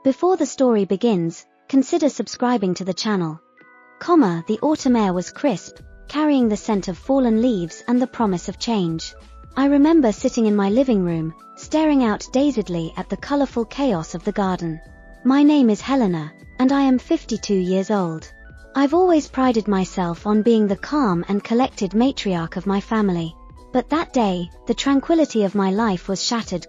Before the story begins, consider subscribing to the channel. The autumn air was crisp, carrying the scent of fallen leaves and the promise of change. I remember sitting in my living room, staring out dazedly at the colorful chaos of the garden. My name is Helena, and I am 52 years old. I've always prided myself on being the calm and collected matriarch of my family. But that day, the tranquility of my life was shattered.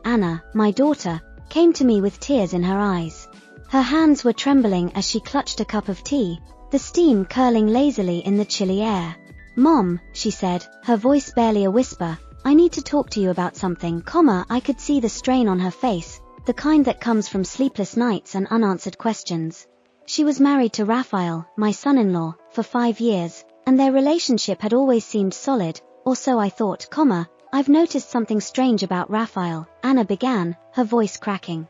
Anna, my daughter, came to me with tears in her eyes. Her hands were trembling as she clutched a cup of tea, the steam curling lazily in the chilly air. "Mom," she said, her voice barely a whisper, "I need to talk to you about something." I could see the strain on her face, the kind that comes from sleepless nights and unanswered questions. She was married to Raphael, my son-in-law, for 5 years, and their relationship had always seemed solid, or so I thought. "I've noticed something strange about Raphael," Anna began, her voice cracking.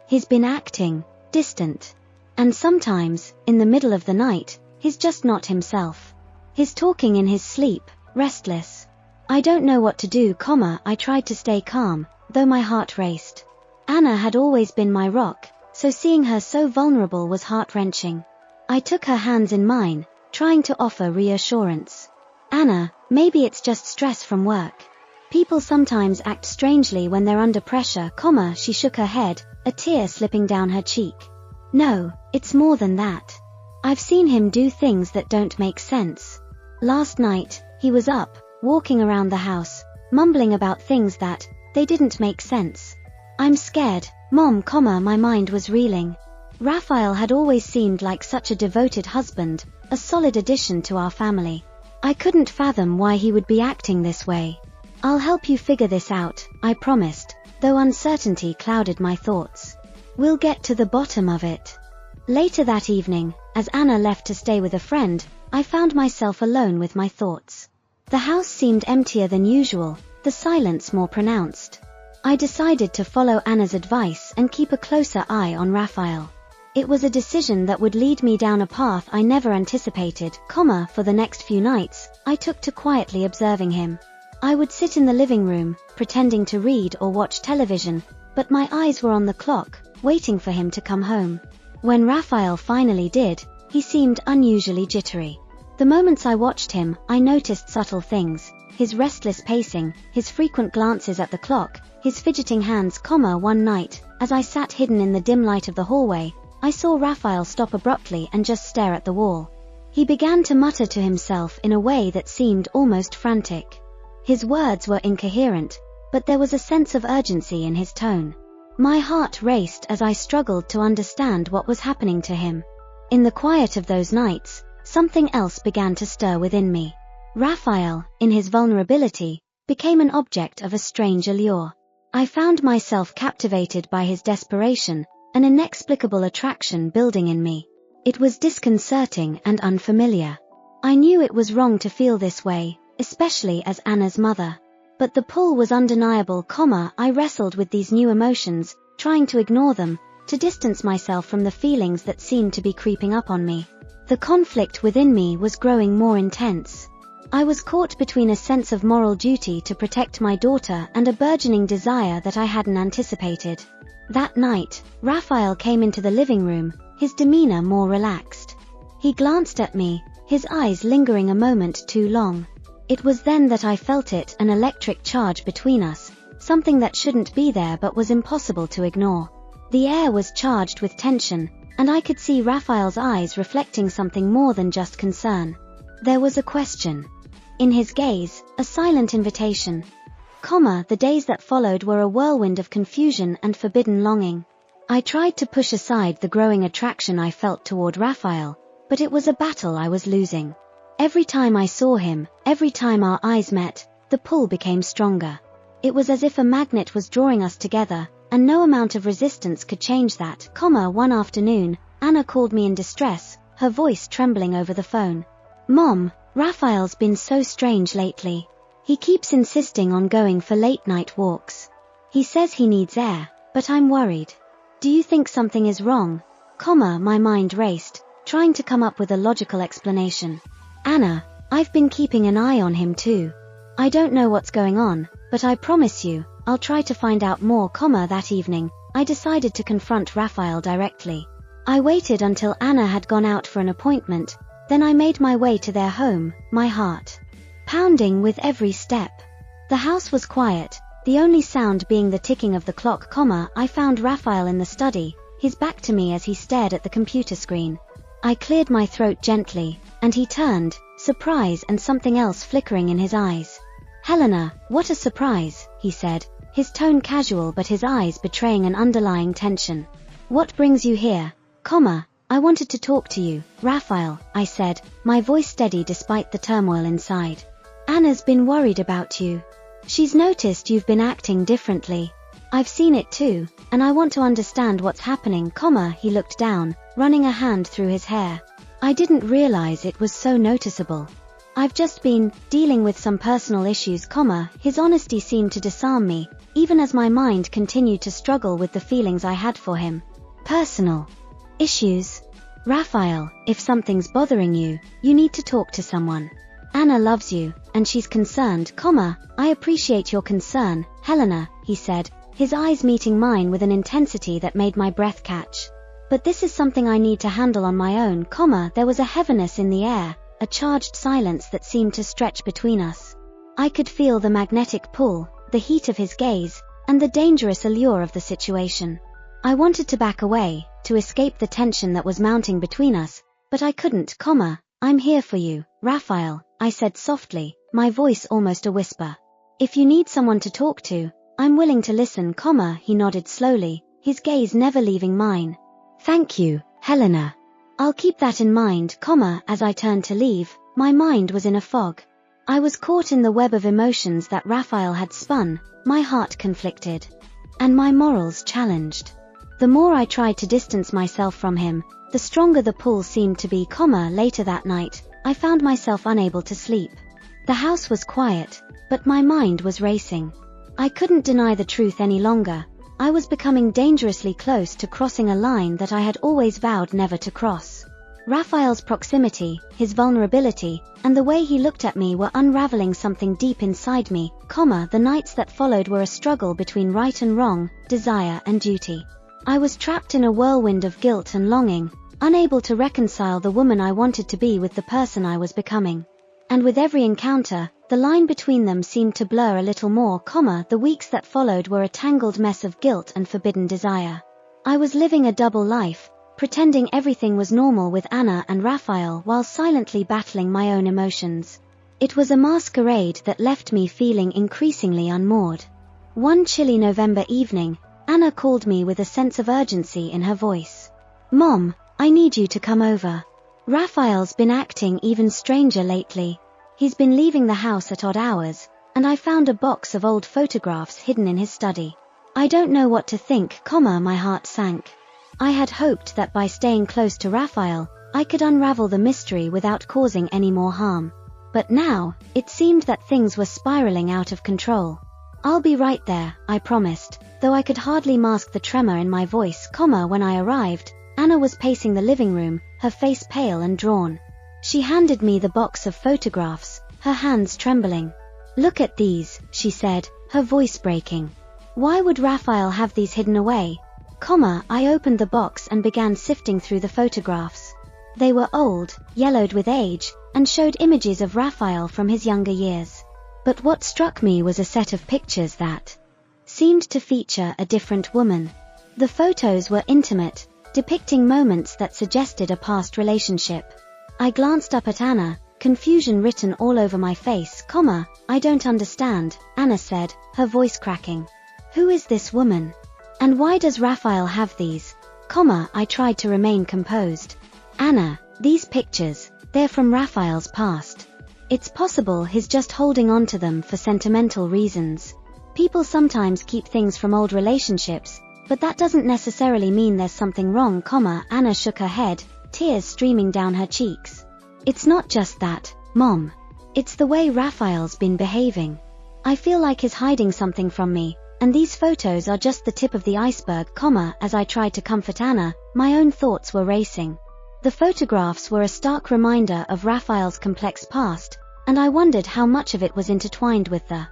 "He's been acting distant. And sometimes, in the middle of the night, he's just not himself. He's talking in his sleep, restless. I don't know what to do." I tried to stay calm, though my heart raced. Anna had always been my rock, so seeing her so vulnerable was heart-wrenching. I took her hands in mine, trying to offer reassurance. "Anna, maybe it's just stress from work. People sometimes act strangely when they're under pressure." She shook her head, a tear slipping down her cheek. "No, it's more than that. I've seen him do things that don't make sense. Last night, he was up, walking around the house, mumbling about things that, they didn't make sense. I'm scared, Mom." My mind was reeling. Raphael had always seemed like such a devoted husband, a solid addition to our family. I couldn't fathom why he would be acting this way. "I'll help you figure this out," I promised, though uncertainty clouded my thoughts. "We'll get to the bottom of it." Later that evening, as Anna left to stay with a friend, I found myself alone with my thoughts. The house seemed emptier than usual, the silence more pronounced. I decided to follow Anna's advice and keep a closer eye on Raphael. It was a decision that would lead me down a path I never anticipated. For the next few nights, I took to quietly observing him. I would sit in the living room, pretending to read or watch television, but my eyes were on the clock, waiting for him to come home. When Raphael finally did, he seemed unusually jittery. The moments I watched him, I noticed subtle things: his restless pacing, his frequent glances at the clock, his fidgeting hands. One night, as I sat hidden in the dim light of the hallway, I saw Raphael stop abruptly and just stare at the wall. He began to mutter to himself in a way that seemed almost frantic. His words were incoherent, but there was a sense of urgency in his tone. My heart raced as I struggled to understand what was happening to him. In the quiet of those nights, something else began to stir within me. Raphael, in his vulnerability, became an object of a strange allure. I found myself captivated by his desperation, an inexplicable attraction building in me. It was disconcerting and unfamiliar. I knew it was wrong to feel this way, especially as Anna's mother. But the pull was undeniable. I wrestled with these new emotions, trying to ignore them, to distance myself from the feelings that seemed to be creeping up on me. The conflict within me was growing more intense. I was caught between a sense of moral duty to protect my daughter and a burgeoning desire that I hadn't anticipated. That night, Raphael came into the living room, his demeanor more relaxed. He glanced at me, his eyes lingering a moment too long. It was then that I felt it, an electric charge between us, something that shouldn't be there but was impossible to ignore. The air was charged with tension, and I could see Raphael's eyes reflecting something more than just concern. There was a question in his gaze, a silent invitation. The days that followed were a whirlwind of confusion and forbidden longing. I tried to push aside the growing attraction I felt toward Raphael, but it was a battle I was losing. Every time I saw him, every time our eyes met, the pull became stronger. It was as if a magnet was drawing us together, and no amount of resistance could change that. One afternoon, Anna called me in distress, her voice trembling over the phone. "Mom, Raphael's been so strange lately. He keeps insisting on going for late-night walks. He says he needs air, but I'm worried. Do you think something is wrong?" My mind raced, trying to come up with a logical explanation. "Anna, I've been keeping an eye on him too. I don't know what's going on, but I promise you, I'll try to find out more." That evening, I decided to confront Raphael directly. I waited until Anna had gone out for an appointment, then I made my way to their home, my heart pounding with every step. The house was quiet, the only sound being the ticking of the clock. I found Raphael in the study, his back to me as he stared at the computer screen. I cleared my throat gently, and he turned, surprise and something else flickering in his eyes. "Helena, what a surprise," he said, his tone casual but his eyes betraying an underlying tension. "What brings you here?" "I wanted to talk to you, Raphael," I said, my voice steady despite the turmoil inside. "Anna's been worried about you. She's noticed you've been acting differently. I've seen it too, and I want to understand what's happening." He looked down, running a hand through his hair. "I didn't realize it was so noticeable. I've just been dealing with some personal issues." His honesty seemed to disarm me, even as my mind continued to struggle with the feelings I had for him. "Personal issues? Raphael, if something's bothering you, you need to talk to someone. Anna loves you, and she's concerned." "I appreciate your concern, Helena," he said, his eyes meeting mine with an intensity that made my breath catch. "But this is something I need to handle on my own." There was a heaviness in the air, a charged silence that seemed to stretch between us. I could feel the magnetic pull, the heat of his gaze, and the dangerous allure of the situation. I wanted to back away, to escape the tension that was mounting between us, but I couldn't. "I'm here for you, Raphael," I said softly, my voice almost a whisper. "If you need someone to talk to, I'm willing to listen." He nodded slowly, his gaze never leaving mine. "Thank you, Helena. I'll keep that in mind." As I turned to leave, my mind was in a fog. I was caught in the web of emotions that Raphael had spun, my heart conflicted, and my morals challenged. The more I tried to distance myself from him, the stronger the pull seemed to be. Later that night, I found myself unable to sleep. The house was quiet, but my mind was racing. I couldn't deny the truth any longer. I was becoming dangerously close to crossing a line that I had always vowed never to cross. Raphael's proximity, his vulnerability, and the way he looked at me were unraveling something deep inside me. The nights that followed were a struggle between right and wrong, desire and duty. I was trapped in a whirlwind of guilt and longing, unable to reconcile the woman I wanted to be with the person I was becoming. And with every encounter, the line between them seemed to blur a little more. The weeks that followed were a tangled mess of guilt and forbidden desire. I was living a double life, pretending everything was normal with Anna and Raphael while silently battling my own emotions. It was a masquerade that left me feeling increasingly unmoored. One chilly November evening, Anna called me with a sense of urgency in her voice. "Mom, I need you to come over. Raphael's been acting even stranger lately. He's been leaving the house at odd hours, and I found a box of old photographs hidden in his study. I don't know what to think." My heart sank. I had hoped that by staying close to Raphael, I could unravel the mystery without causing any more harm. But now, it seemed that things were spiraling out of control. "I'll be right there," I promised, though I could hardly mask the tremor in my voice. When I arrived, Anna was pacing the living room, her face pale and drawn. She handed me the box of photographs, her hands trembling. "Look at these," she said, her voice breaking. "Why would Raphael have these hidden away?" I opened the box and began sifting through the photographs. They were old, yellowed with age, and showed images of Raphael from his younger years. But what struck me was a set of pictures that seemed to feature a different woman. The photos were intimate, depicting moments that suggested a past relationship. I glanced up at Anna, confusion written all over my face. "I don't understand," Anna said, her voice cracking. "Who is this woman? And why does Raphael have these?" I tried to remain composed. "Anna, these pictures, they're from Raphael's past. It's possible he's just holding on to them for sentimental reasons. People sometimes keep things from old relationships, but that doesn't necessarily mean there's something wrong." Anna shook her head, tears streaming down her cheeks. "It's not just that, Mom. It's the way Raphael's been behaving. I feel like he's hiding something from me, and these photos are just the tip of the iceberg." As I tried to comfort Anna, my own thoughts were racing. The photographs were a stark reminder of Raphael's complex past, and I wondered how much of it was intertwined with the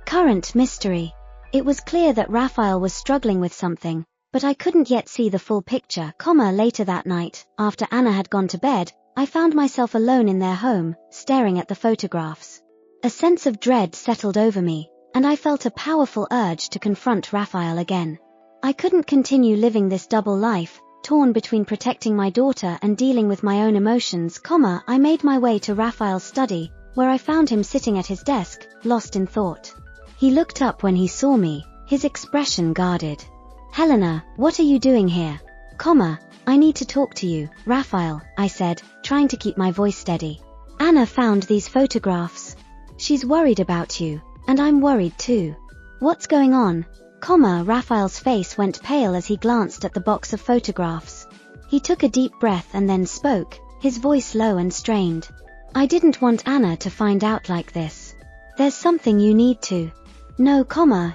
current mystery. It was clear that Raphael was struggling with something, but I couldn't yet see the full picture. Later that night, after Anna had gone to bed, I found myself alone in their home, staring at the photographs. A sense of dread settled over me, and I felt a powerful urge to confront Raphael again. I couldn't continue living this double life, torn between protecting my daughter and dealing with my own emotions. I made my way to Raphael's study, where I found him sitting at his desk, lost in thought. He looked up when he saw me, his expression guarded. "Helena, what are you doing here?" "I need to talk to you, Raphael," I said, trying to keep my voice steady. "Anna found these photographs. She's worried about you, and I'm worried too." "What's going on?" Raphael's face went pale as he glanced at the box of photographs. He took a deep breath and then spoke, his voice low and strained. "I didn't want Anna to find out like this. There's something you need to know,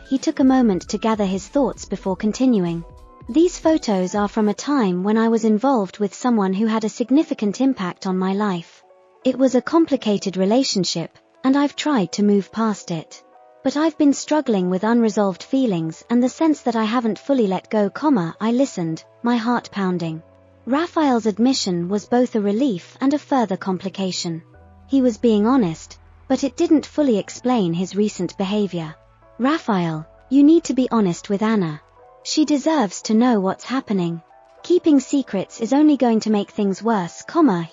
he took a moment to gather his thoughts before continuing. "These photos are from a time when I was involved with someone who had a significant impact on my life. It was a complicated relationship, and I've tried to move past it. But I've been struggling with unresolved feelings and the sense that I haven't fully let go." I listened, my heart pounding. Raphael's admission was both a relief and a further complication. He was being honest, but it didn't fully explain his recent behavior. "Raphael, you need to be honest with Anna. She deserves to know what's happening. Keeping secrets is only going to make things worse."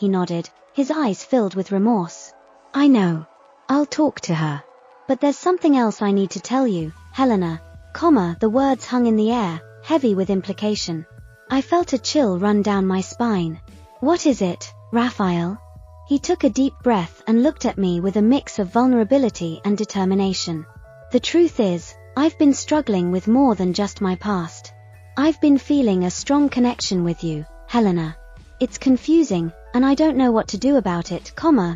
He nodded, his eyes filled with remorse. "I know. I'll talk to her. But there's something else I need to tell you, Helena." The words hung in the air, heavy with implication. I felt a chill run down my spine. "What is it, Raphael?" He took a deep breath and looked at me with a mix of vulnerability and determination. "The truth is, I've been struggling with more than just my past. I've been feeling a strong connection with you, Helena. It's confusing, and I don't know what to do about it."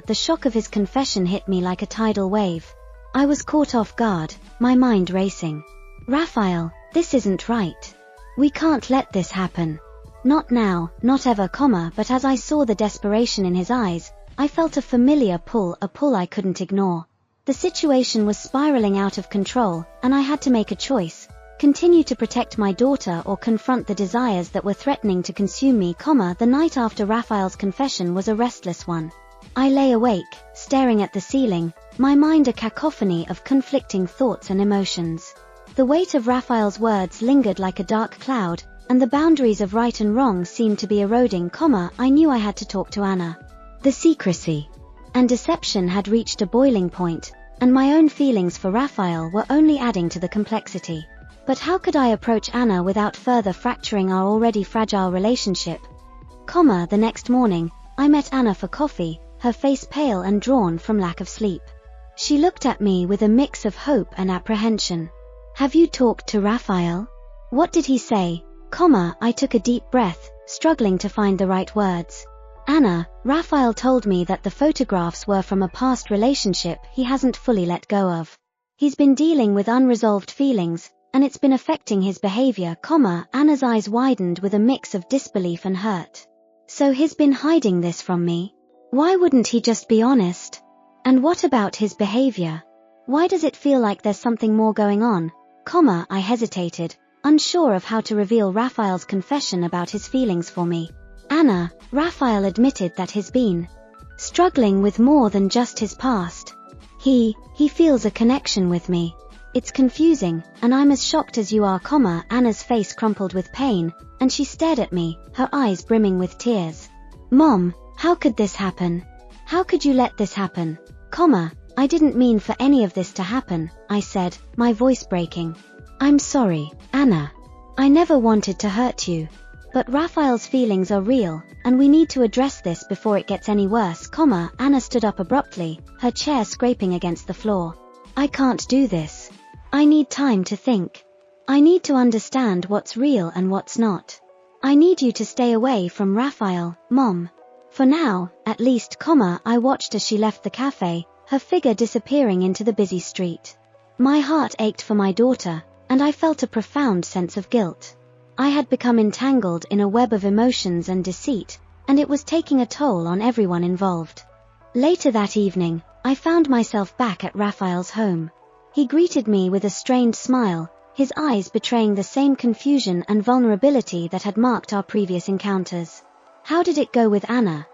The shock of his confession hit me like a tidal wave. I was caught off guard, my mind racing. "Raphael, this isn't right. We can't let this happen. Not now, not ever." But as I saw the desperation in his eyes, I felt a familiar pull, a pull I couldn't ignore. The situation was spiraling out of control, and I had to make a choice: continue to protect my daughter or confront the desires that were threatening to consume me. The night after Raphael's confession was a restless one. I lay awake, staring at the ceiling, my mind a cacophony of conflicting thoughts and emotions. The weight of Raphael's words lingered like a dark cloud, and the boundaries of right and wrong seemed to be eroding. I knew I had to talk to Anna. The secrecy and deception had reached a boiling point, and my own feelings for Raphael were only adding to the complexity. But how could I approach Anna without further fracturing our already fragile relationship? The next morning, I met Anna for coffee, her face pale and drawn from lack of sleep. She looked at me with a mix of hope and apprehension. "Have you talked to Raphael? What did he say?" I took a deep breath, struggling to find the right words. "Anna, Raphael told me that the photographs were from a past relationship he hasn't fully let go of. He's been dealing with unresolved feelings, and it's been affecting his behavior." Anna's eyes widened with a mix of disbelief and hurt. "So he's been hiding this from me? Why wouldn't he just be honest? And what about his behavior? Why does it feel like there's something more going on?" I hesitated, unsure of how to reveal Raphael's confession about his feelings for me. "Anna, Raphael admitted that he's been struggling with more than just his past. He feels a connection with me. It's confusing, and I'm as shocked as you are." Anna's face crumpled with pain, and she stared at me, her eyes brimming with tears. "Mom, how could this happen? How could you let this happen?" "I didn't mean for any of this to happen," I said, my voice breaking. "I'm sorry, Anna. I never wanted to hurt you. But Raphael's feelings are real, and we need to address this before it gets any worse." Anna stood up abruptly, her chair scraping against the floor. "I can't do this. I need time to think. I need to understand what's real and what's not. I need you to stay away from Raphael, Mom. For now, at least." I watched as she left the cafe, her figure disappearing into the busy street. My heart ached for my daughter, and I felt a profound sense of guilt. I had become entangled in a web of emotions and deceit, and it was taking a toll on everyone involved. Later that evening, I found myself back at Raphael's home. He greeted me with a strained smile, his eyes betraying the same confusion and vulnerability that had marked our previous encounters. How did it go with Anna?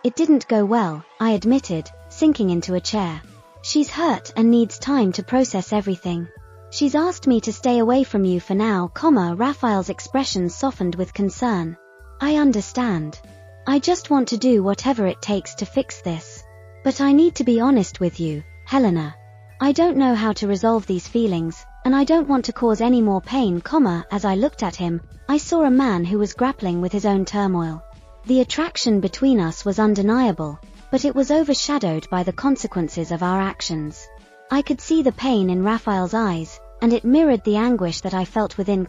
It didn't go well, I admitted, sinking into a chair. She's hurt and needs time to process everything. She's asked me to stay away from you for now, Raphael's expression softened with concern. I understand. I just want to do whatever it takes to fix this. But I need to be honest with you, Helena. I don't know how to resolve these feelings, and I don't want to cause any more pain, As I looked at him, I saw a man who was grappling with his own turmoil. The attraction between us was undeniable, but it was overshadowed by the consequences of our actions. I could see the pain in Raphael's eyes, and it mirrored the anguish that I felt within,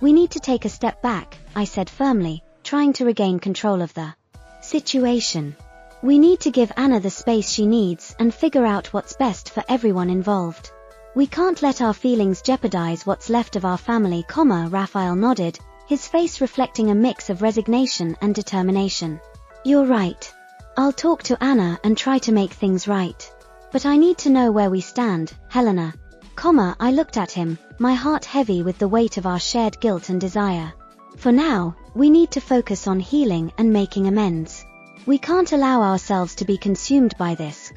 We need to take a step back, I said firmly, trying to regain control of the situation. We need to give Anna the space she needs and figure out what's best for everyone involved. We can't let our feelings jeopardize what's left of our family, Raphael nodded, his face reflecting a mix of resignation and determination. You're right. I'll talk to Anna and try to make things right. But I need to know where we stand, Helena. I looked at him, my heart heavy with the weight of our shared guilt and desire. For now, we need to focus on healing and making amends. We can't allow ourselves to be consumed by this,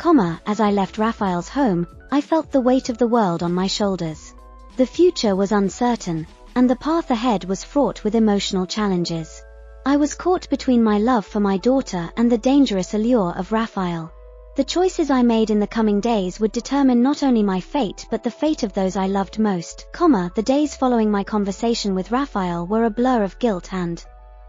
As I left Raphael's home, I felt the weight of the world on my shoulders. The future was uncertain, and the path ahead was fraught with emotional challenges. I was caught between my love for my daughter and the dangerous allure of Raphael. The choices I made in the coming days would determine not only my fate but the fate of those I loved most, The days following my conversation with Raphael were a blur of guilt and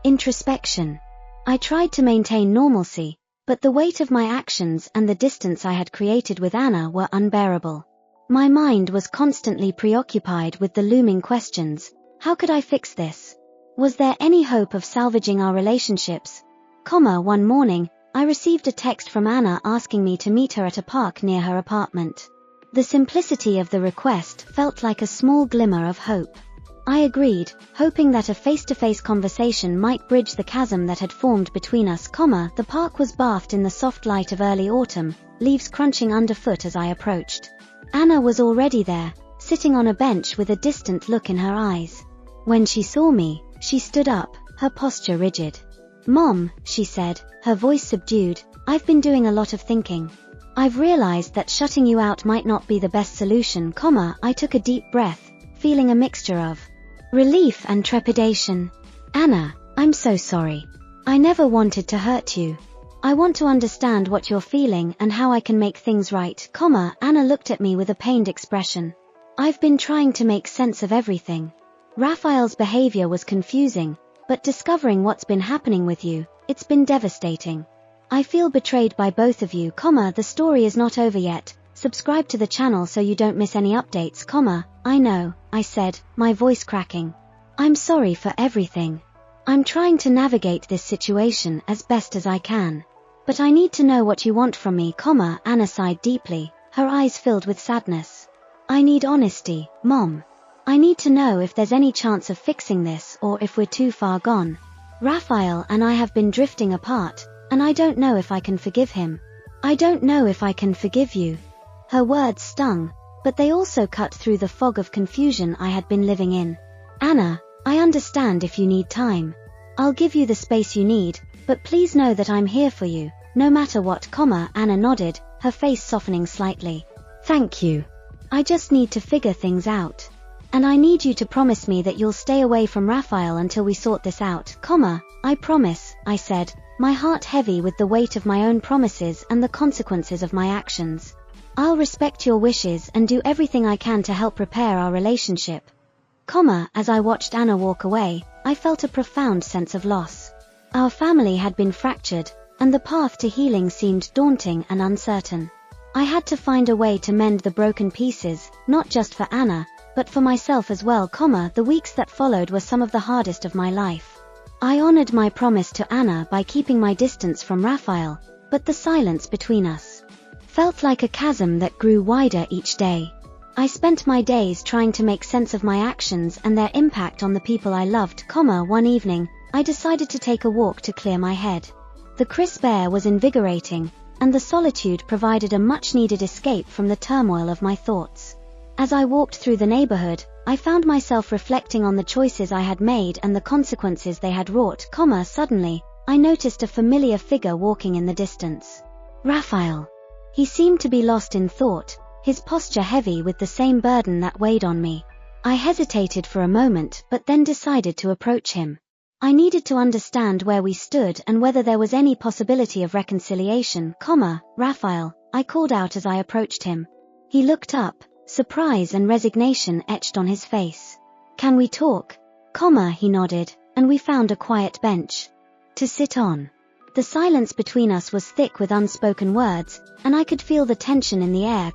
introspection. I tried to maintain normalcy, but the weight of my actions and the distance I had created with Anna were unbearable. My mind was constantly preoccupied with the looming questions. How could I fix this? Was there any hope of salvaging our relationships? One morning, I received a text from Anna asking me to meet her at a park near her apartment. The simplicity of the request felt like a small glimmer of hope. I agreed, hoping that a face-to-face conversation might bridge the chasm that had formed between us, The park was bathed in the soft light of early autumn, leaves crunching underfoot as I approached. Anna was already there, sitting on a bench with a distant look in her eyes. When she saw me, she stood up, her posture rigid. Mom, she said, her voice subdued, I've been doing a lot of thinking. I've realized that shutting you out might not be the best solution, I took a deep breath, feeling a mixture of relief and trepidation. Anna, I'm so sorry. I never wanted to hurt you. I want to understand what you're feeling and how I can make things right, Anna looked at me with a pained expression. I've been trying to make sense of everything. Raphael's behavior was confusing, but discovering what's been happening with you, it's been devastating. I feel betrayed by both of you, the story is not over yet. Subscribe to the channel so you don't miss any updates, I know, I said, my voice cracking. I'm sorry for everything. I'm trying to navigate this situation as best as I can. But I need to know what you want from me, Anna sighed deeply, her eyes filled with sadness. I need honesty, Mom. I need to know if there's any chance of fixing this or if we're too far gone. Raphael and I have been drifting apart, and I don't know if I can forgive him. I don't know if I can forgive you. Her words stung, but they also cut through the fog of confusion I had been living in. Anna, I understand if you need time. I'll give you the space you need, but please know that I'm here for you, no matter what, Anna nodded, her face softening slightly. Thank you. I just need to figure things out. And I need you to promise me that you'll stay away from Raphael until we sort this out, I promise, I said, my heart heavy with the weight of my own promises and the consequences of my actions. I'll respect your wishes and do everything I can to help repair our relationship. As I watched Anna walk away, I felt a profound sense of loss. Our family had been fractured, and the path to healing seemed daunting and uncertain. I had to find a way to mend the broken pieces, not just for Anna, but for myself as well, the weeks that followed were some of the hardest of my life. I honored my promise to Anna by keeping my distance from Raphael, but the silence between us felt like a chasm that grew wider each day. I spent my days trying to make sense of my actions and their impact on the people I loved, One evening, I decided to take a walk to clear my head. The crisp air was invigorating, and the solitude provided a much-needed escape from the turmoil of my thoughts. As I walked through the neighborhood, I found myself reflecting on the choices I had made and the consequences they had wrought, suddenly, I noticed a familiar figure walking in the distance. Raphael. He seemed to be lost in thought, his posture heavy with the same burden that weighed on me. I hesitated for a moment but then decided to approach him. I needed to understand where we stood and whether there was any possibility of reconciliation, Raphael, I called out as I approached him. He looked up, surprise and resignation etched on his face. Can we talk? He nodded, and we found a quiet bench to sit on. The silence between us was thick with unspoken words, and I could feel the tension in the air,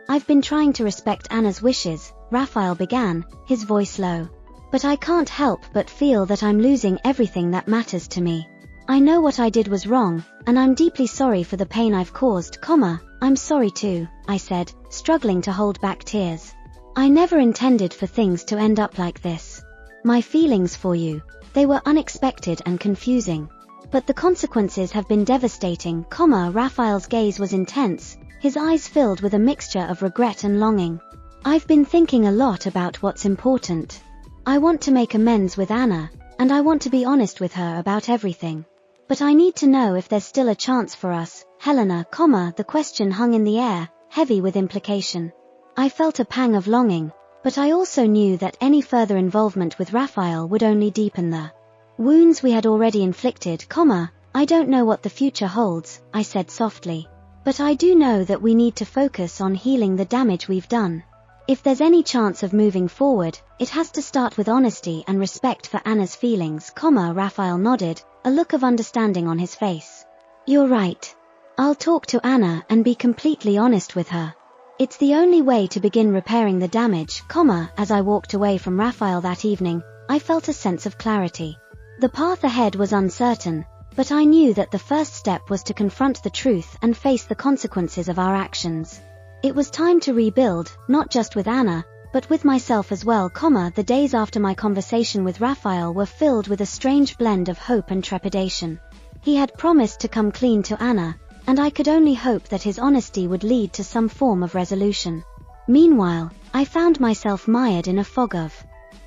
I've been trying to respect Anna's wishes, Raphael began, his voice low. But I can't help but feel that I'm losing everything that matters to me. I know what I did was wrong, and I'm deeply sorry for the pain I've caused, I'm sorry too, I said, struggling to hold back tears. I never intended for things to end up like this. My feelings for you, they were unexpected and confusing. But the consequences have been devastating, Raphael's gaze was intense, his eyes filled with a mixture of regret and longing. I've been thinking a lot about what's important. I want to make amends with Anna, and I want to be honest with her about everything. But I need to know if there's still a chance for us, Helena, the question hung in the air, heavy with implication. I felt a pang of longing, but I also knew that any further involvement with Raphael would only deepen the wounds we had already inflicted, I don't know what the future holds, I said softly. But I do know that we need to focus on healing the damage we've done. If there's any chance of moving forward, it has to start with honesty and respect for Anna's feelings, Raphael nodded, a look of understanding on his face. You're right. I'll talk to Anna and be completely honest with her. It's the only way to begin repairing the damage, as I walked away from Raphael that evening, I felt a sense of clarity. The path ahead was uncertain, but I knew that the first step was to confront the truth and face the consequences of our actions. It was time to rebuild, not just with Anna, but with myself as well, The days after my conversation with Raphael were filled with a strange blend of hope and trepidation. He had promised to come clean to Anna, and I could only hope that his honesty would lead to some form of resolution. Meanwhile, I found myself mired in a fog of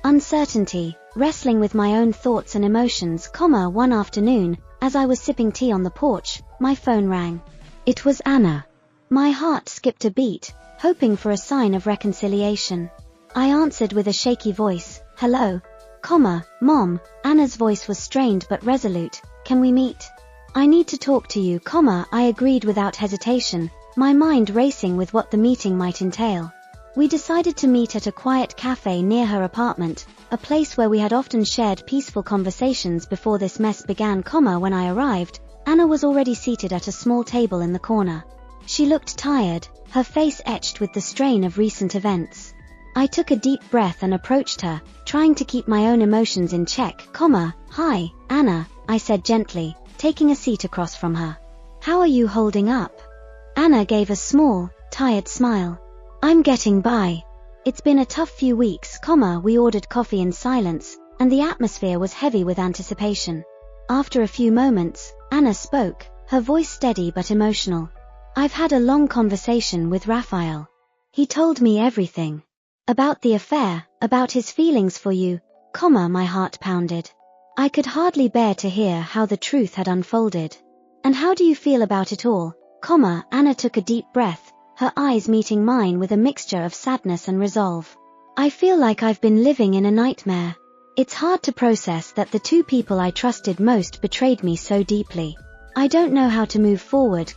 uncertainty, wrestling with my own thoughts and emotions, One afternoon, as I was sipping tea on the porch, my phone rang. It was Anna. My heart skipped a beat, hoping for a sign of reconciliation. I answered with a shaky voice, hello, Mom, Anna's voice was strained but resolute, can we meet? I need to talk to you, I agreed without hesitation, my mind racing with what the meeting might entail. We decided to meet at a quiet cafe near her apartment, a place where we had often shared peaceful conversations before this mess began, When I arrived, Anna was already seated at a small table in the corner. She looked tired, her face etched with the strain of recent events. I took a deep breath and approached her, trying to keep my own emotions in check, Hi, Anna, I said gently, taking a seat across from her. How are you holding up? Anna gave a small, tired smile. I'm getting by. It's been a tough few weeks, we ordered coffee in silence, and the atmosphere was heavy with anticipation. After a few moments, Anna spoke, her voice steady but emotional. I've had a long conversation with Raphael. He told me everything. About the affair, about his feelings for you, my heart pounded. I could hardly bear to hear how the truth had unfolded. And how do you feel about it all, Anna took a deep breath, her eyes meeting mine with a mixture of sadness and resolve. I feel like I've been living in a nightmare. It's hard to process that the two people I trusted most betrayed me so deeply. I don't know how to move forward,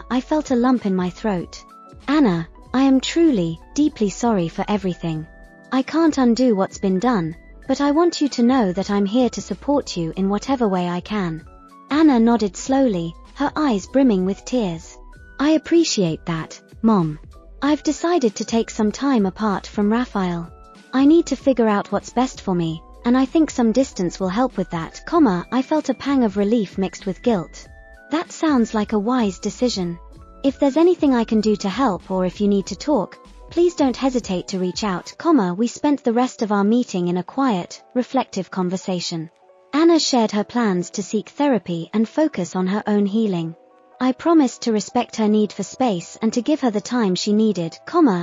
I felt a lump in my throat. Anna, I am truly, deeply sorry for everything. I can't undo what's been done, but I want you to know that I'm here to support you in whatever way I can. Anna nodded slowly, her eyes brimming with tears. I appreciate that, Mom. I've decided to take some time apart from Raphael. I need to figure out what's best for me, and I think some distance will help with that, I felt a pang of relief mixed with guilt. That sounds like a wise decision. If there's anything I can do to help or if you need to talk, please don't hesitate to reach out, We spent the rest of our meeting in a quiet, reflective conversation. Anna shared her plans to seek therapy and focus on her own healing. I promised to respect her need for space and to give her the time she needed,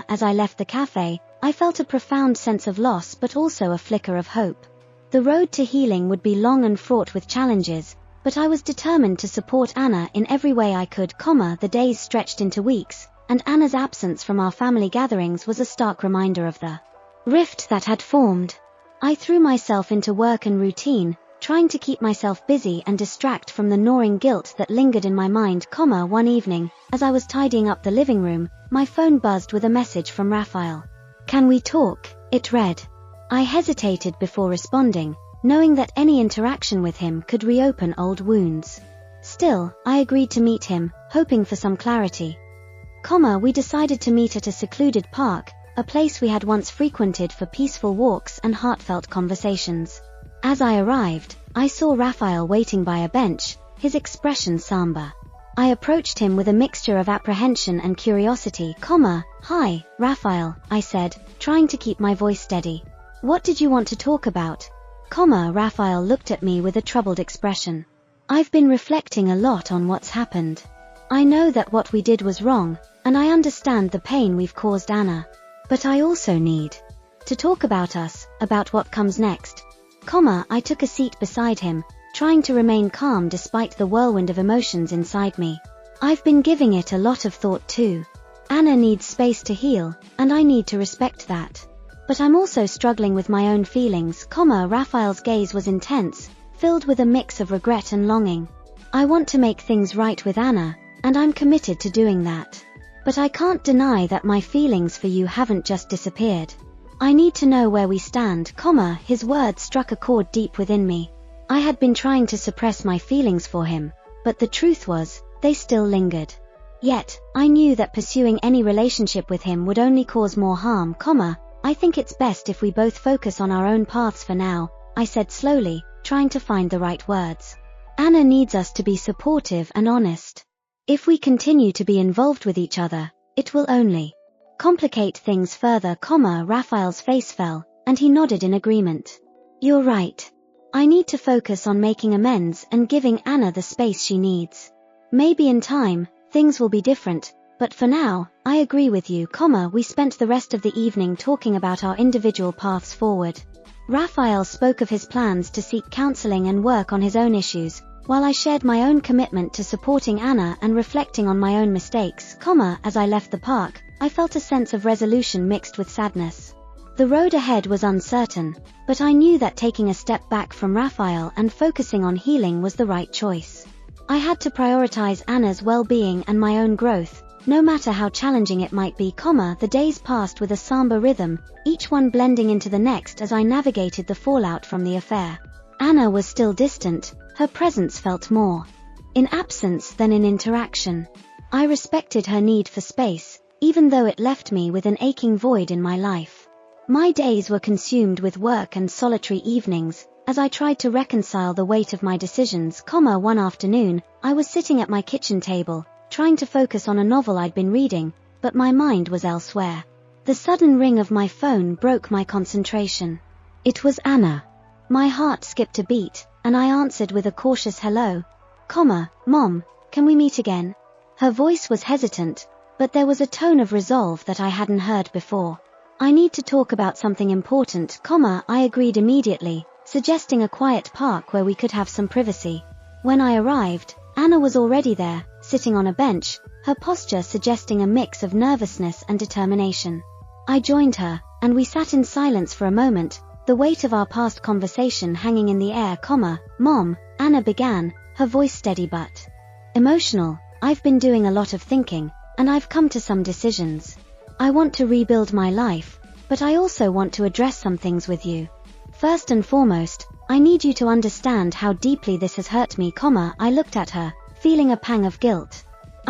as I left the cafe, I felt a profound sense of loss but also a flicker of hope. The road to healing would be long and fraught with challenges, but I was determined to support Anna in every way I could. The days stretched into weeks, and Anna's absence from our family gatherings was a stark reminder of the rift that had formed. I threw myself into work and routine, trying to keep myself busy and distract from the gnawing guilt that lingered in my mind. One evening, as I was tidying up the living room, my phone buzzed with a message from Raphael. "Can we talk?" it read. I hesitated before responding, knowing that any interaction with him could reopen old wounds. Still, I agreed to meet him, hoping for some clarity. We decided to meet at a secluded park, a place we had once frequented for peaceful walks and heartfelt conversations. As I arrived, I saw Raphael waiting by a bench, his expression somber. I approached him with a mixture of apprehension and curiosity. "Hi, Raphael," I said, trying to keep my voice steady. "What did you want to talk about?" Raphael looked at me with a troubled expression. "I've been reflecting a lot on what's happened. I know that what we did was wrong, and I understand the pain we've caused Anna. But I also need to talk about us, about what comes next." I took a seat beside him, trying to remain calm despite the whirlwind of emotions inside me. I've been giving it a lot of thought too. Anna needs space to heal, and I need to respect that. But I'm also struggling with my own feelings. Raphael's gaze was intense, filled with a mix of regret and longing. "I want to make things right with Anna, and I'm committed to doing that. But I can't deny that my feelings for you haven't just disappeared. I need to know where we stand." His words struck a chord deep within me. I had been trying to suppress my feelings for him, but the truth was, they still lingered. Yet, I knew that pursuing any relationship with him would only cause more harm. "I think it's best if we both focus on our own paths for now," I said slowly, trying to find the right words. "Anna needs us to be supportive and honest. If we continue to be involved with each other, it will only complicate things further." Raphael's face fell, and he nodded in agreement. "You're right. I need to focus on making amends and giving Anna the space she needs. Maybe in time, things will be different, but for now, I agree with you." We spent the rest of the evening talking about our individual paths forward. Raphael spoke of his plans to seek counseling and work on his own issues, while I shared my own commitment to supporting Anna and reflecting on my own mistakes. As I left the park, I felt a sense of resolution mixed with sadness. The road ahead was uncertain, but I knew that taking a step back from Raphael and focusing on healing was the right choice. I had to prioritize Anna's well-being and my own growth, no matter how challenging it might be. The days passed with a somber rhythm, each one blending into the next as I navigated the fallout from the affair. Anna was still distant, her presence felt more in absence than in interaction. I respected her need for space, even though it left me with an aching void in my life. My days were consumed with work and solitary evenings, as I tried to reconcile the weight of my decisions. One afternoon, I was sitting at my kitchen table, trying to focus on a novel I'd been reading, but my mind was elsewhere. The sudden ring of my phone broke my concentration. It was Anna. My heart skipped a beat, and I answered with a cautious hello. "Mom, can we meet again?" Her voice was hesitant, but there was a tone of resolve that I hadn't heard before. "I need to talk about something important." I agreed immediately, suggesting a quiet park where we could have some privacy. When I arrived, Anna was already there, sitting on a bench, her posture suggesting a mix of nervousness and determination. I joined her, and we sat in silence for a moment, the weight of our past conversation hanging in the air. "Mom," Anna began, her voice steady but emotional, "I've been doing a lot of thinking, and I've come to some decisions. I want to rebuild my life, but I also want to address some things with you. First and foremost, I need you to understand how deeply this has hurt me." I looked at her, feeling a pang of guilt.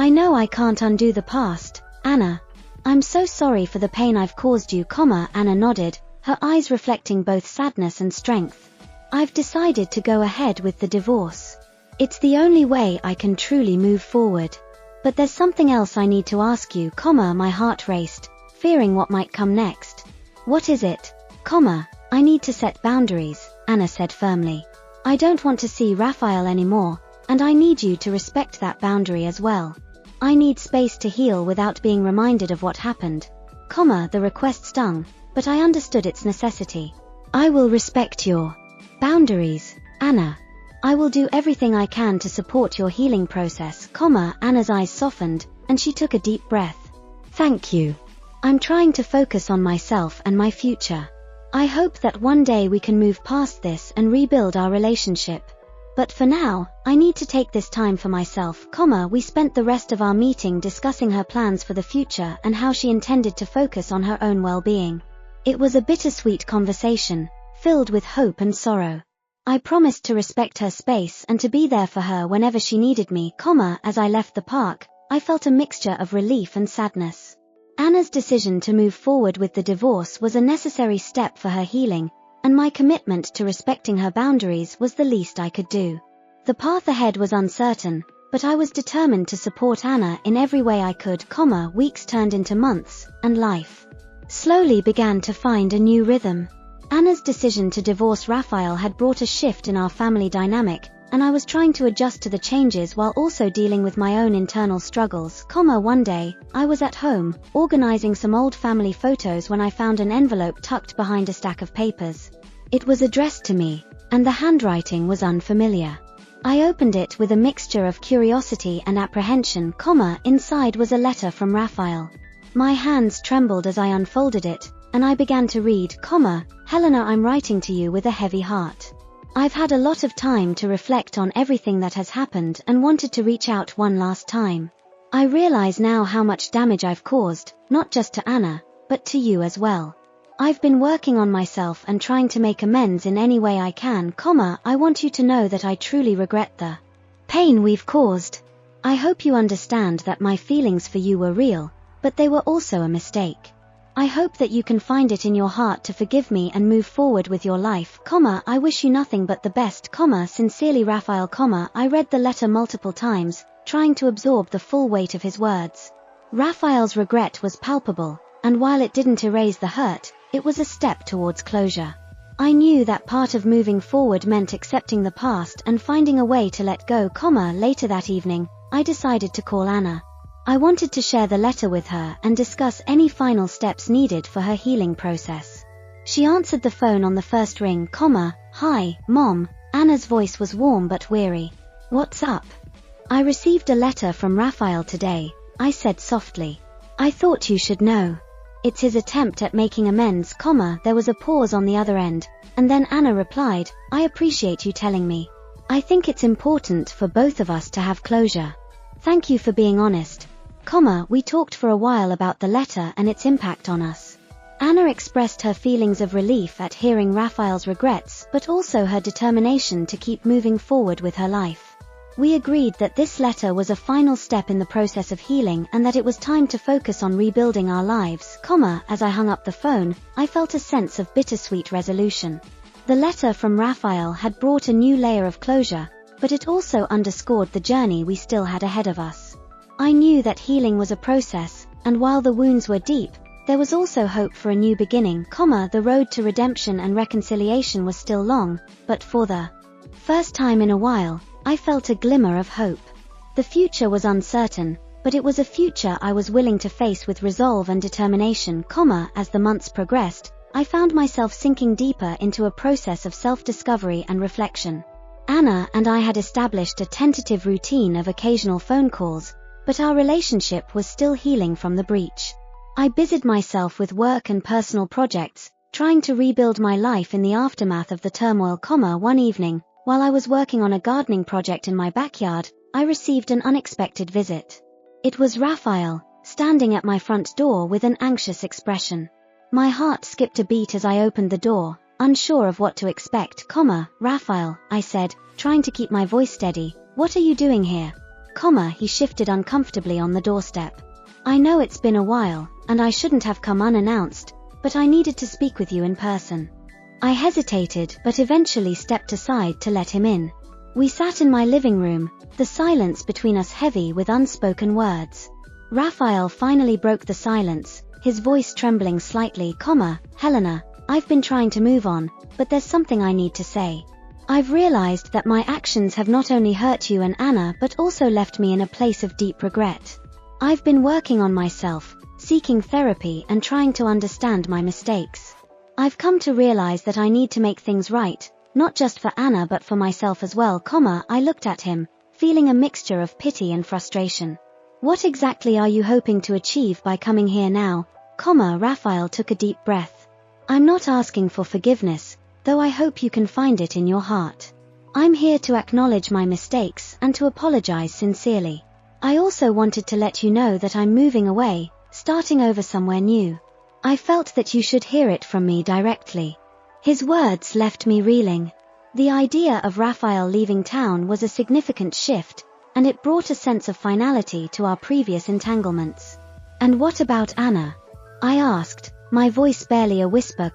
"I know I can't undo the past, Anna. I'm so sorry for the pain I've caused you." Anna nodded, her eyes reflecting both sadness and strength. "I've decided to go ahead with the divorce. It's the only way I can truly move forward. But there's something else I need to ask you." My heart raced, fearing what might come next. "What is it?" "I need to set boundaries," Anna said firmly. "I don't want to see Raphael anymore, and I need you to respect that boundary as well. I need space to heal without being reminded of what happened." The request stung, but I understood its necessity. I will respect your boundaries, Anna. I will do everything I can to support your healing process, Anna's eyes softened, and she took a deep breath. Thank you. I'm trying to focus on myself and my future. I hope that one day we can move past this and rebuild our relationship. But for now, I need to take this time for myself, We spent the rest of our meeting discussing her plans for the future and how she intended to focus on her own well-being. It was a bittersweet conversation, filled with hope and sorrow. I promised to respect her space and to be there for her whenever she needed me, As I left the park, I felt a mixture of relief and sadness. Anna's decision to move forward with the divorce was a necessary step for her healing, and my commitment to respecting her boundaries was the least I could do. The path ahead was uncertain, but I was determined to support Anna in every way I could, Weeks turned into months, and life slowly began to find a new rhythm. Anna's decision to divorce Raphael had brought a shift in our family dynamic, and I was trying to adjust to the changes while also dealing with my own internal struggles, One day, I was at home, organizing some old family photos when I found an envelope tucked behind a stack of papers. It was addressed to me, and the handwriting was unfamiliar. I opened it with a mixture of curiosity and apprehension, Inside was a letter from Raphael. My hands trembled as I unfolded it, and I began to read, Helena, I'm writing to you with a heavy heart. I've had a lot of time to reflect on everything that has happened and wanted to reach out one last time. I realize now how much damage I've caused, not just to Anna, but to you as well. I've been working on myself and trying to make amends in any way I can, I want you to know that I truly regret the pain we've caused. I hope you understand that my feelings for you were real, but they were also a mistake. I hope that you can find it in your heart to forgive me and move forward with your life, I wish you nothing but the best, sincerely Raphael, I read the letter multiple times, trying to absorb the full weight of his words. Raphael's regret was palpable, and while it didn't erase the hurt, it was a step towards closure. I knew that part of moving forward meant accepting the past and finding a way to let go, Later that evening, I decided to call Anna. I wanted to share the letter with her and discuss any final steps needed for her healing process. She answered the phone on the first ring, Hi, Mom. Anna's voice was warm but weary. What's up? I received a letter from Raphael today, I said softly. I thought you should know. It's his attempt at making amends, There was a pause on the other end, and then Anna replied, I appreciate you telling me. I think it's important for both of us to have closure. Thank you for being honest. We talked for a while about the letter and its impact on us. Anna expressed her feelings of relief at hearing Raphael's regrets, but also her determination to keep moving forward with her life. We agreed that this letter was a final step in the process of healing and that it was time to focus on rebuilding our lives, As I hung up the phone, I felt a sense of bittersweet resolution. The letter from Raphael had brought a new layer of closure, but it also underscored the journey we still had ahead of us. I knew that healing was a process, and while the wounds were deep, there was also hope for a new beginning, The road to redemption and reconciliation was still long, but for the first time in a while, I felt a glimmer of hope. The future was uncertain, but it was a future I was willing to face with resolve and determination, As the months progressed, I found myself sinking deeper into a process of self-discovery and reflection. Anna and I had established a tentative routine of occasional phone calls, but our relationship was still healing from the breach. I busied myself with work and personal projects, trying to rebuild my life in the aftermath of the turmoil, One evening, while I was working on a gardening project in my backyard, I received an unexpected visit. It was Raphael, standing at my front door with an anxious expression. My heart skipped a beat as I opened the door, unsure of what to expect, Raphael, I said, trying to keep my voice steady, what are you doing here? He shifted uncomfortably on the doorstep. I know it's been a while, and I shouldn't have come unannounced, but I needed to speak with you in person. I hesitated but eventually stepped aside to let him in. We sat in my living room, the silence between us heavy with unspoken words. Raphael finally broke the silence, his voice trembling slightly, Helena, I've been trying to move on, but there's something I need to say. I've realized that my actions have not only hurt you and Anna but also left me in a place of deep regret. I've been working on myself, seeking therapy and trying to understand my mistakes. I've come to realize that I need to make things right, not just for Anna but for myself as well, I looked at him, feeling a mixture of pity and frustration. What exactly are you hoping to achieve by coming here now? Raphael took a deep breath. I'm not asking for forgiveness, though I hope you can find it in your heart. I'm here to acknowledge my mistakes and to apologize sincerely. I also wanted to let you know that I'm moving away, starting over somewhere new. I felt that you should hear it from me directly. His words left me reeling. The idea of Raphael leaving town was a significant shift, and it brought a sense of finality to our previous entanglements. And what about Anna? I asked, my voice barely a whisper,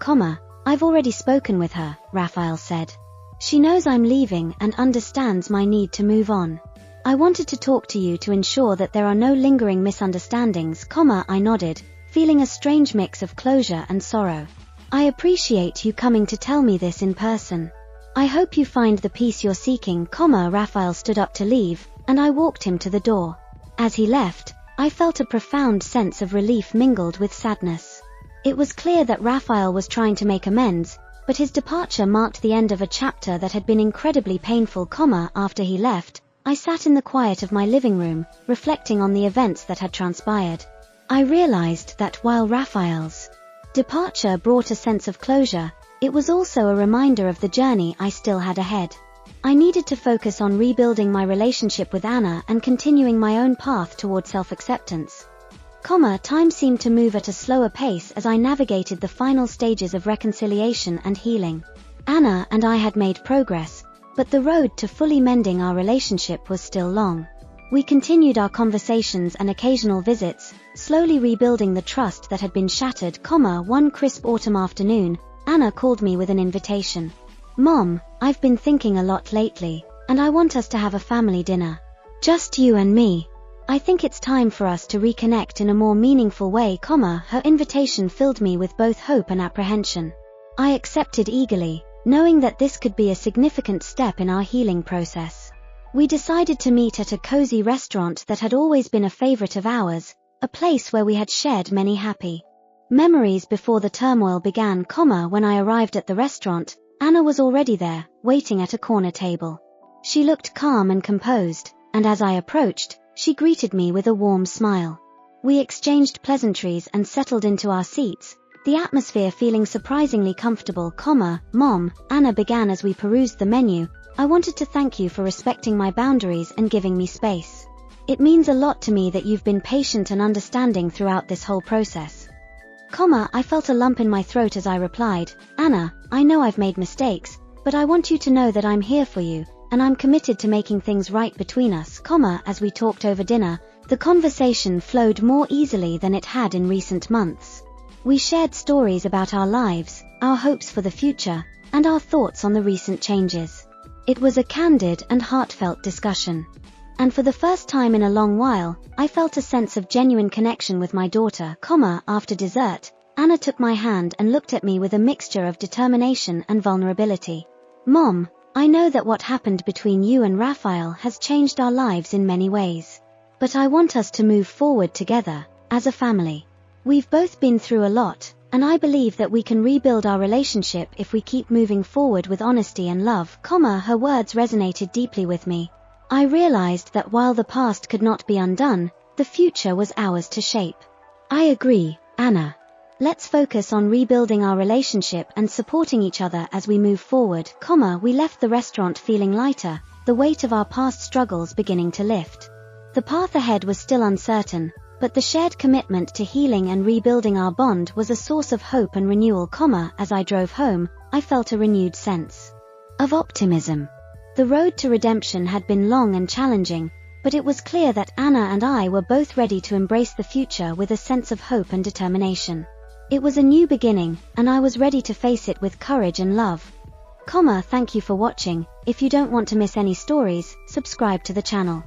I've already spoken with her, Raphael said. She knows I'm leaving and understands my need to move on. I wanted to talk to you to ensure that there are no lingering misunderstandings, I nodded, feeling a strange mix of closure and sorrow. I appreciate you coming to tell me this in person. I hope you find the peace you're seeking, Raphael stood up to leave, and I walked him to the door. As he left, I felt a profound sense of relief mingled with sadness. It was clear that Raphael was trying to make amends, but his departure marked the end of a chapter that had been incredibly painful, after he left, I sat in the quiet of my living room, reflecting on the events that had transpired. I realized that while Raphael's departure brought a sense of closure, it was also a reminder of the journey I still had ahead. I needed to focus on rebuilding my relationship with Anna and continuing my own path toward self-acceptance. Time seemed to move at a slower pace as I navigated the final stages of reconciliation and healing. Anna and I had made progress, but the road to fully mending our relationship was still long. We continued our conversations and occasional visits, slowly rebuilding the trust that had been shattered. One crisp autumn afternoon, Anna called me with an invitation. Mom, I've been thinking a lot lately, and I want us to have a family dinner. Just you and me. I think it's time for us to reconnect in a more meaningful way, Her invitation filled me with both hope and apprehension. I accepted eagerly, knowing that this could be a significant step in our healing process. We decided to meet at a cozy restaurant that had always been a favorite of ours, a place where we had shared many happy memories before the turmoil began, When I arrived at the restaurant, Anna was already there, waiting at a corner table. She looked calm and composed, and as I approached, she greeted me with a warm smile. We exchanged pleasantries and settled into our seats, the atmosphere feeling surprisingly comfortable, Mom, Anna began as we perused the menu. I wanted to thank you for respecting my boundaries and giving me space. It means a lot to me that you've been patient and understanding throughout this whole process. I felt a lump in my throat as I replied, Anna, I know I've made mistakes, but I want you to know that I'm here for you, and I'm committed to making things right between us, As we talked over dinner, the conversation flowed more easily than it had in recent months. We shared stories about our lives, our hopes for the future, and our thoughts on the recent changes. It was a candid and heartfelt discussion. And for the first time in a long while, I felt a sense of genuine connection with my daughter, After dessert, Anna took my hand and looked at me with a mixture of determination and vulnerability. Mom, I know that what happened between you and Raphael has changed our lives in many ways. But I want us to move forward together, as a family. We've both been through a lot, and I believe that we can rebuild our relationship if we keep moving forward with honesty and love, Her words resonated deeply with me. I realized that while the past could not be undone, the future was ours to shape. I agree, Anna. Let's focus on rebuilding our relationship and supporting each other as we move forward, We left the restaurant feeling lighter, the weight of our past struggles beginning to lift. The path ahead was still uncertain, but the shared commitment to healing and rebuilding our bond was a source of hope and renewal, As I drove home, I felt a renewed sense of optimism. The road to redemption had been long and challenging, but it was clear that Anna and I were both ready to embrace the future with a sense of hope and determination. It was a new beginning, and I was ready to face it with courage and love. Thank you for watching. If you don't want to miss any stories, subscribe to the channel.